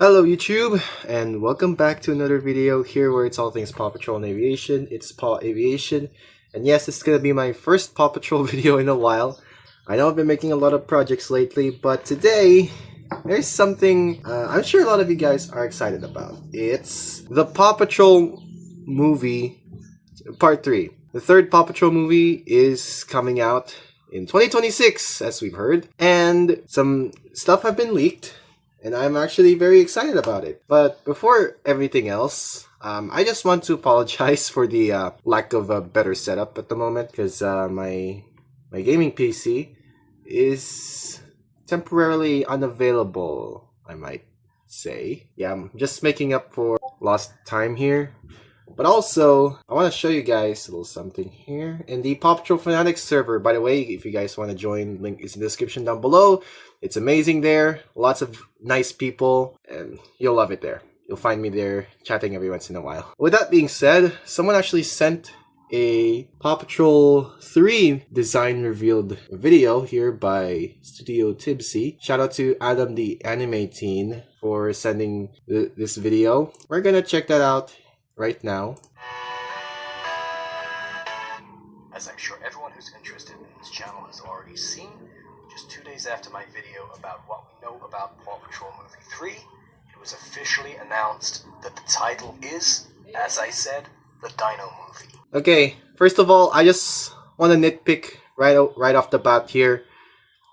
Hello YouTube, and welcome back to another video here where it's all things Paw Patrol and Aviation. It's Paw Aviation, and yes, this is going to be my first Paw Patrol video in a while. I know I've been making a lot of projects lately, but today there's something I'm sure a lot of you guys are excited about. It's the Paw Patrol movie, Part 3. The third Paw Patrol movie is coming out in 2026, as we've heard, and some stuff have been leaked. And I'm actually very excited about it. But before everything else, I just want to apologize for the lack of a better setup at the moment. Because my gaming PC is temporarily unavailable, I might say. Yeah, I'm just making up for lost time here. But also, I want to show you guys a little something here in the Paw Patrol Fanatics server. By the way, if you guys want to join, link is in the description down below. It's amazing there. Lots of nice people, and you'll love it there. You'll find me there chatting every once in a while. With that being said, someone actually sent a Paw Patrol 3 design revealed video here by Studio Tibsy. Shout out to Adam the Anime Teen for sending this video. We're gonna check that out right now. As I'm sure everyone who's interested in this channel has already seen, just 2 days after my video about what we know about Paw Patrol Movie 3, it was officially announced that the title is, as I said, the Dino Movie. Okay, first of all, I just want to nitpick right off the bat here.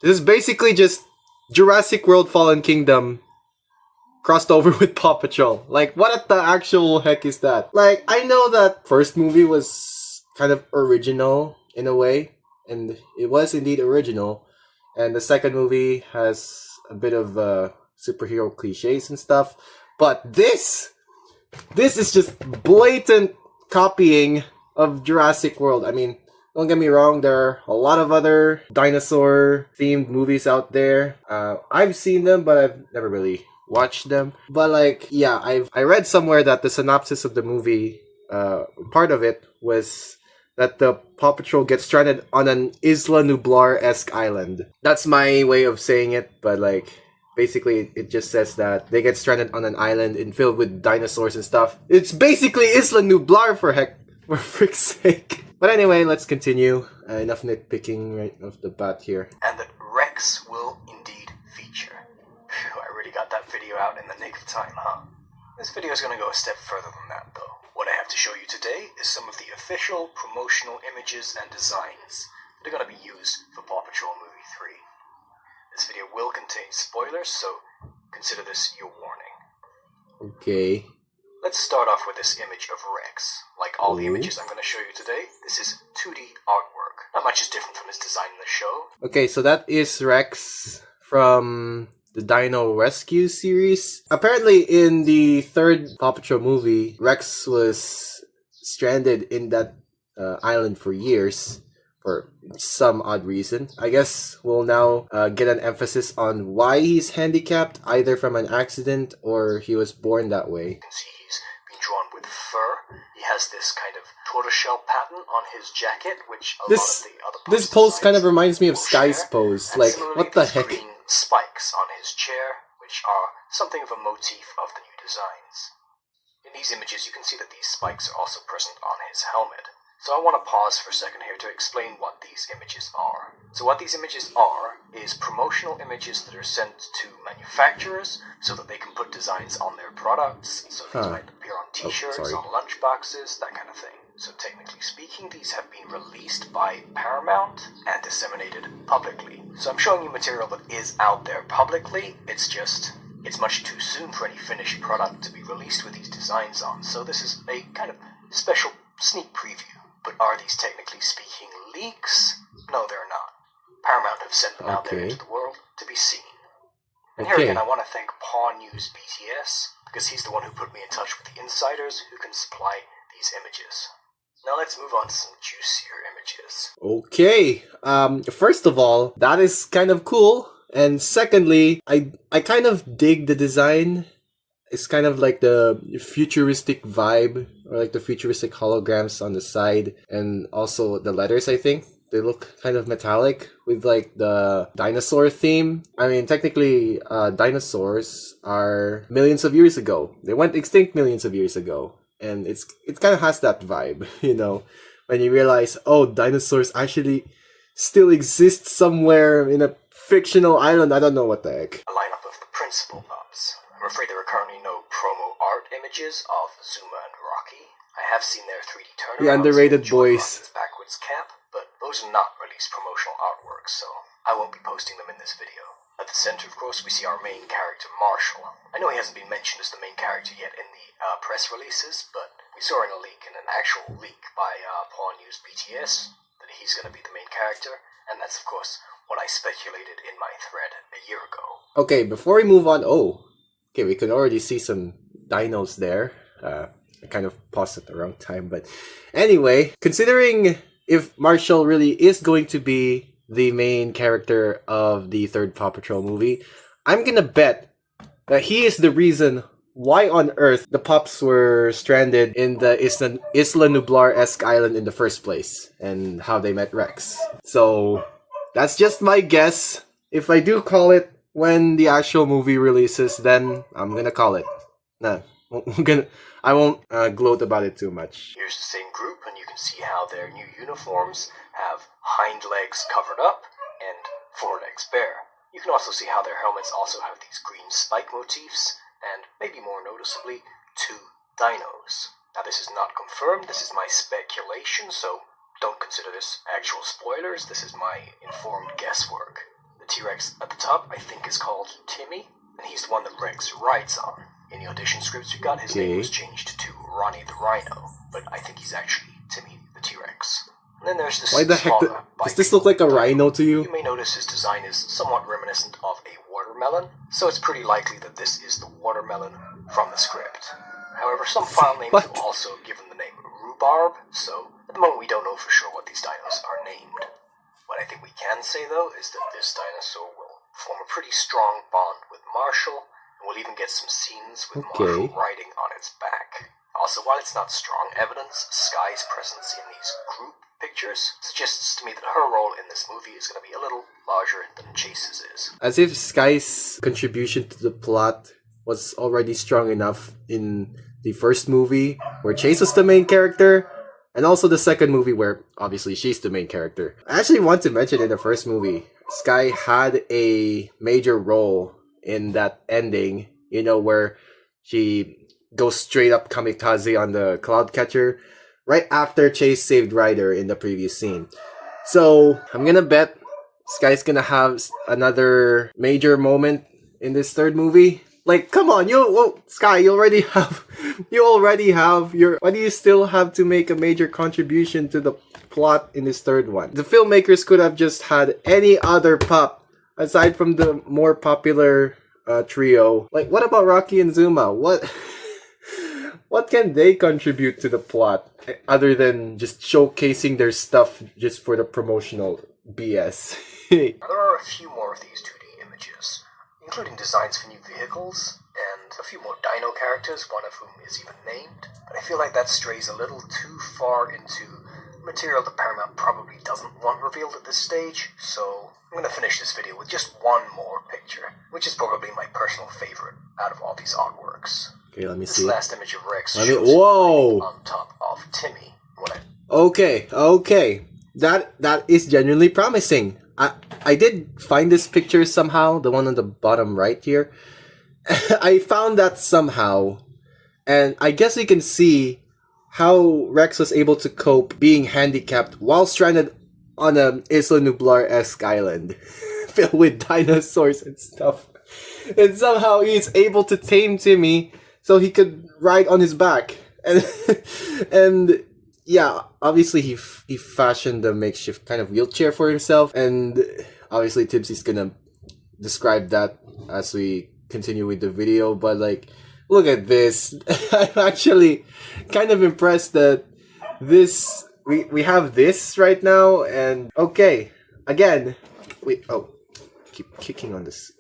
This is basically just Jurassic World Fallen Kingdom crossed over with Paw Patrol. Like, what the actual heck is that? Like, I know that first movie was kind of original in a way, and it was indeed original. And the second movie has a bit of superhero cliches and stuff. But this is just blatant copying of Jurassic World. I mean, don't get me wrong, there are a lot of other dinosaur-themed movies out there. I've seen them, but I've never really watched them. But like, yeah, I read somewhere that the synopsis of the movie, part of it was that the Paw Patrol gets stranded on an Isla Nublar-esque island. That's my way of saying it, but like, basically it just says that they get stranded on an island and filled with dinosaurs and stuff. It's basically Isla Nublar for frick's sake. But anyway, let's continue. Enough nitpicking right off the bat here. And that Rex will indeed feature. Phew, I really got that video out in the nick of time, huh? This video is going to go a step further than that, though. What I have to show you today is some of the official promotional images and designs that are going to be used for Paw Patrol Movie 3. This video will contain spoilers, so consider this your warning. Okay. Let's start off with this image of Rex. Like all the images I'm going to show you today, this is 2D artwork. Not much is different from his design in the show. Okay, so that is Rex from the Dino Rescue series. Apparently in the third Paw Patrol movie, Rex was stranded in that island for years for some odd reason. I guess we'll now get an emphasis on why he's handicapped, either from an accident or he was born that way. You can see he's been drawn with fur. He has this kind of tortoiseshell pattern on his jacket, which a lot of the other this pose kind of reminds me of Sky's pose. Like, what the heck? Green spikes on his chair, which are something of a motif of the new designs. In these images, you can see that these spikes are also present on his helmet. So I want to pause for a second here to explain what these images are. So what these images are is promotional images that are sent to manufacturers so that they can put designs on their products. So these might appear on t-shirts, on lunchboxes, that kind of thing. So technically speaking, these have been released by Paramount and disseminated publicly. So I'm showing you material that is out there publicly. It's much too soon for any finished product to be released with these designs on. So this is a kind of special sneak preview. But are these technically speaking leaks? No, they're not. Paramount have sent them out there into the world to be seen. And here again, I want to thank Paw News BTS, because he's the one who put me in touch with the insiders who can supply these images. Now let's move on to some juicier images. Okay, first of all, that is kind of cool. And secondly, I kind of dig the design. It's kind of like the futuristic vibe, or like the futuristic holograms on the side, and also the letters, I think. They look kind of metallic with like the dinosaur theme. I mean, technically, dinosaurs are millions of years ago. They went extinct millions of years ago, and it kind of has that vibe, you know, when you realize, oh, dinosaurs actually still exist somewhere in a fictional island. I don't know what the heck. A lineup of the principal pups. I'm afraid there are currently no promo art images of Zuma and Rocky. I have seen their 3D turnarounds. The underrated and boys. Rocky's backwards cap, but those are not released promotional artworks, so I won't be posting them in this video. At the center, of course, we see our main character, Marshall. I know he hasn't been mentioned as the main character yet in the press releases, but we saw in an actual leak by Paw News BTS, that he's going to be the main character, and that's, of course, what I speculated in my thread a year ago. Okay, before we move on, okay, we can already see some dinos there. I kind of paused at the wrong time, but anyway, considering if Marshall really is going to be the main character of the third Paw Patrol movie, I'm gonna bet that he is the reason why on earth the pups were stranded in the Isla Nublar-esque island in the first place, and how they met Rex. So, that's just my guess. If I do call it when the actual movie releases, then I'm gonna call it. Nah, I won't gloat about it too much. Here's the same group, and you can see how their new uniforms have hind legs covered up and forelegs bare. You can also see how their helmets also have these green spike motifs, and maybe more noticeably, 2 dinos. Now this is not confirmed, this is my speculation, so don't consider this actual spoilers, this is my informed guesswork. The T-Rex at the top, I think, is called Timmy, and he's the one that Rex rides on. In the audition scripts we got, his name was changed to Ronnie the Rhino, but I think he's actually Timmy the T-Rex. And then there's this Why the heck does this look like a rhino to you? You may notice his design is somewhat reminiscent of a watermelon, so it's pretty likely that this is the watermelon from the script. However, some file names have also given the name Rhubarb, so at the moment we don't know for sure what these dinos are named. What I think we can say, though, is that this dinosaur will form a pretty strong bond with Marshall, and we'll even get some scenes with Marshall riding on its back. Also, while it's not strong evidence, Sky's presence in these group pictures suggests to me that her role in this movie is going to be a little larger than Chase's is. As if Sky's contribution to the plot was already strong enough in the first movie, where Chase was the main character, and also the second movie where, obviously, she's the main character. I actually want to mention in the first movie, Sky had a major role in that ending, you know, where she goes straight up kamikaze on the cloud catcher right after Chase saved Ryder in the previous scene. So, I'm gonna bet Sky's gonna have another major moment in this third movie. Like, come on, Sky, you already have why do you still have to make a major contribution to the plot in this third one? The filmmakers could have just had any other pup aside from the more popular trio. Like, what about Rocky and Zuma? What can they contribute to the plot other than just showcasing their stuff just for the promotional BS? There are a few more of these 2D images, including designs for new vehicles, and a few more dino characters, one of whom is even named, but I feel like that strays a little too far into material that Paramount probably doesn't want revealed at this stage, so I'm going to finish this video with just one more picture, which is probably my personal favorite out of all these artworks. Okay, let me see. This last image of Rex shows whoa! on top of Timmy. Okay. That is genuinely promising. I did find this picture somehow, the one on the bottom right here. I found that somehow, and I guess we can see how Rex was able to cope being handicapped while stranded on a Isla Nublar-esque island filled with dinosaurs and stuff. And somehow he's able to tame Timmy so he could ride on his back. And yeah, obviously he fashioned a makeshift kind of wheelchair for himself, and obviously Tipsy's gonna describe that as we continue with the video, but like, look at this. I'm actually kind of impressed that we have this right now, and okay, again, keep kicking on this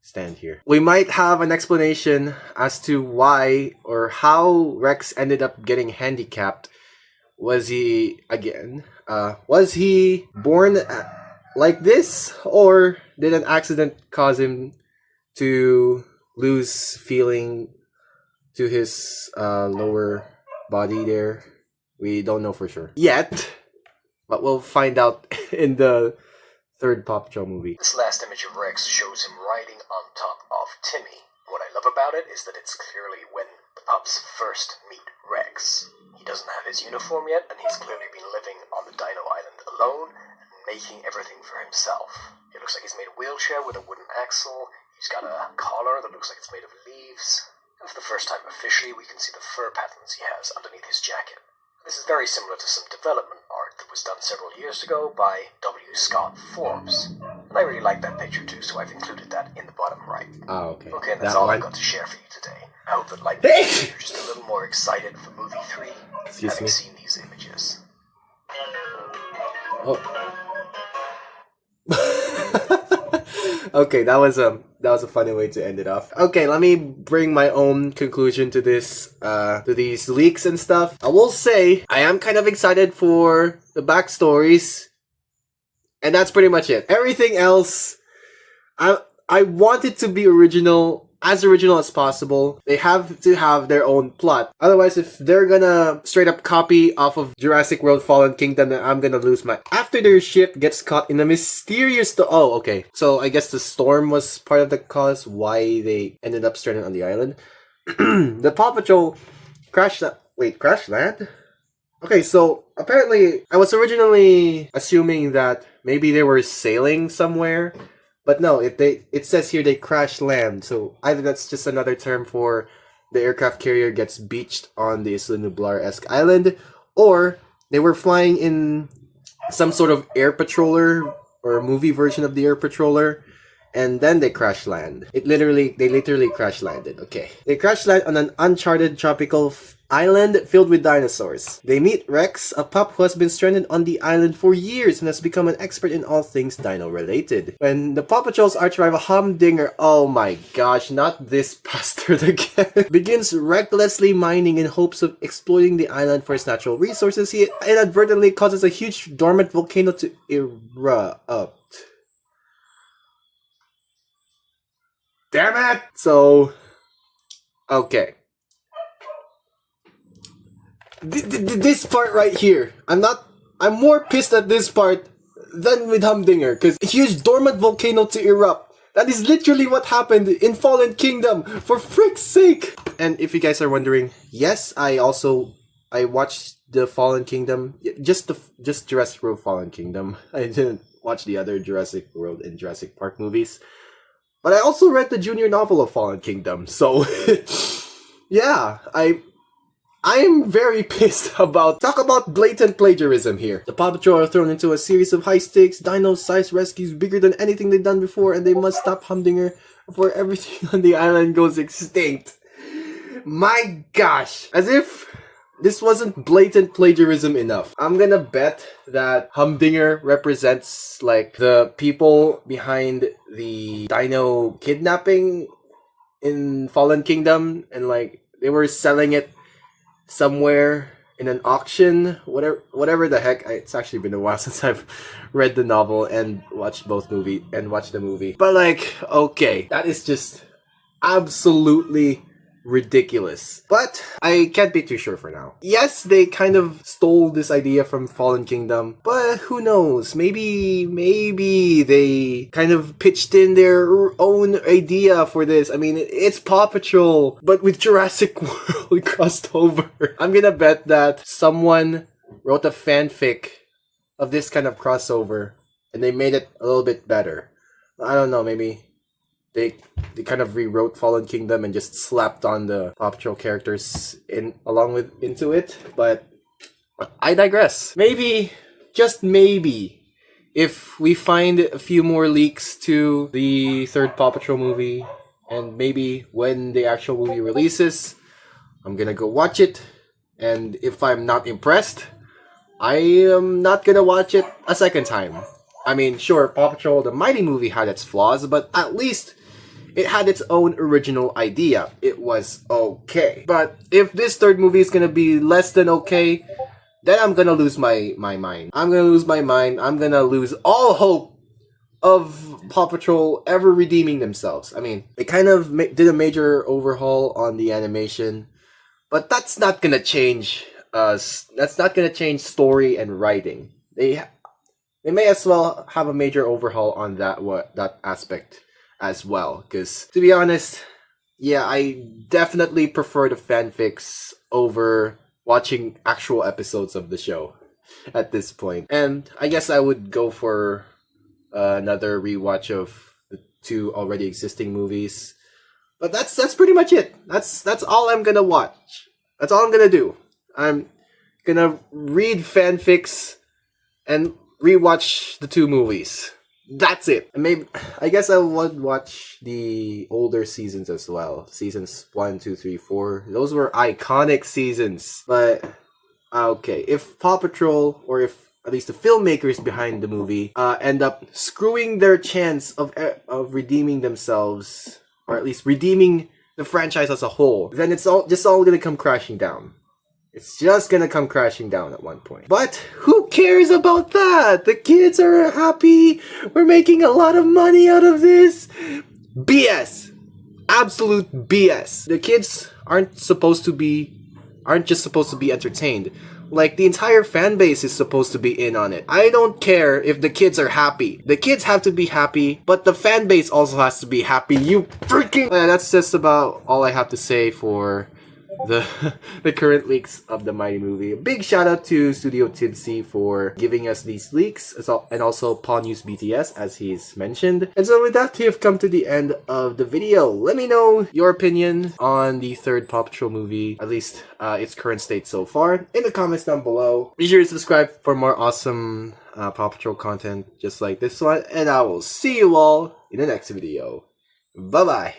stand here. We might have an explanation as to why or how Rex ended up getting handicapped Was he was he born like this, or did an accident cause him to lose feeling to his lower body there? We don't know for sure yet, but we'll find out in the third Paw Patrol movie. This last image of Rex shows him riding on top of Timmy. What I love about it is that it's clearly when the pups first meet Rex. He doesn't have his uniform yet, and he's clearly been living on the Dino Island alone and making everything for himself. It looks like he's made a wheelchair with a wooden axle. He's got a collar that looks like it's made of leaves. And for the first time officially, we can see the fur patterns he has underneath his jacket. This is very similar to some development art that was done several years ago by W. Scott Forbes. And I really like that picture too, so I've included that in the bottom right. Oh, okay. Okay, and that's that all one? I've got to share for you today. I hope that, like me, you're just a little more excited for movie 3, having seen these images. Oh. Okay, that was a funny way to end it off. Okay, let me bring my own conclusion to this, to these leaks and stuff. I will say I am kind of excited for the backstories, and that's pretty much it. Everything else, I want it to be original as possible. They have to have their own plot. Otherwise, if they're gonna straight up copy off of Jurassic World Fallen Kingdom, then I'm gonna lose my... After their ship gets caught in a mysterious... Oh, okay. So I guess the storm was part of the cause why they ended up stranded on the island. The Paw Patrol crash land? Okay, so apparently I was originally assuming that maybe they were sailing somewhere. But no, it says here they crash land, so either that's just another term for the aircraft carrier gets beached on the Isla Nublar-esque island, or they were flying in some sort of air patroller or a movie version of the air patroller, and then they crash land. They literally crash landed. Okay, they crash land on an uncharted tropical island filled with dinosaurs. They meet Rex, a pup who has been stranded on the island for years and has become an expert in all things dino related. When the Paw Patrol's arch-rival Humdinger, oh my gosh, not this bastard again, begins recklessly mining in hopes of exploiting the island for its natural resources, he inadvertently causes a huge dormant volcano to erupt. Damn it! So, okay. This part right here, I'm more pissed at this part than with Humdinger, because a huge dormant volcano to erupt. That is literally what happened in Fallen Kingdom, for frick's sake! And if you guys are wondering, yes, I watched the Fallen Kingdom, just Jurassic World Fallen Kingdom. I didn't watch the other Jurassic World and Jurassic Park movies. But I also read the junior novel of Fallen Kingdom, so yeah, I'm very pissed about... Talk about blatant plagiarism here. The Paw Patrol are thrown into a series of high-stakes, dino-sized rescues bigger than anything they've done before, and they must stop Humdinger before everything on the island goes extinct. My gosh. As if this wasn't blatant plagiarism enough. I'm gonna bet that Humdinger represents, like, the people behind the dino kidnapping in Fallen Kingdom, and, like, they were selling it somewhere in an auction, whatever the heck. It's actually been a while since I've read the novel and watched the movie. But like, okay, that is just absolutely ridiculous. But I can't be too sure for now. Yes, they kind of stole this idea from Fallen Kingdom, but who knows? Maybe they kind of pitched in their own idea for this. I mean, it's Paw Patrol, but with Jurassic World crossed over. I'm gonna bet that someone wrote a fanfic of this kind of crossover, and they made it a little bit better. I don't know, maybe they kind of rewrote Fallen Kingdom and just slapped on the Paw Patrol characters into it, but I digress. Maybe, just maybe, if we find a few more leaks to the third Paw Patrol movie, and maybe when the actual movie releases, I'm gonna go watch it, and if I'm not impressed, I am not gonna watch it a second time. I mean, sure, Paw Patrol the Mighty movie had its flaws, but at least it had its own original idea. It was okay. But if this third movie is gonna be less than okay, then I'm gonna lose my mind. I'm gonna lose my mind. I'm gonna lose all hope of Paw Patrol ever redeeming themselves. I mean, they kind of did a major overhaul on the animation, but that's not gonna change us. That's not gonna change story and writing. They may as well have a major overhaul on that aspect as well. Because to be honest, yeah, I definitely prefer the fanfics over watching actual episodes of the show at this point. And I guess I would go for another rewatch of the two already existing movies. But that's pretty much it. That's all I'm gonna watch. That's all I'm gonna do. I'm gonna read fanfics and rewatch the two movies. That's it. Maybe I guess I would watch the older seasons as well. Seasons 1, 2, 3, 4. Those were iconic seasons. But okay, if Paw Patrol, or if at least the filmmakers behind the movie end up screwing their chance of redeeming themselves, or at least redeeming the franchise as a whole, then it's all gonna come crashing down. It's just gonna come crashing down at one point. But who cares about that? The kids are happy. We're making a lot of money out of this. BS. Absolute BS. The kids aren't just supposed to be entertained. Like, the entire fan base is supposed to be in on it. I don't care if the kids are happy. The kids have to be happy, but the fan base also has to be happy. You freaking... that's just about all I have to say for the current leaks of the Mighty movie. A big shout out to Studio Tinsy for giving us these leaks, and also Paw News BTS, as he's mentioned. And so with that, we have come to the end of the video. Let me know your opinion on the third Paw Patrol movie, at least its current state so far, in the comments down below. Be sure to subscribe for more awesome Paw Patrol content just like this one, and I will see you all in the next video. Bye bye.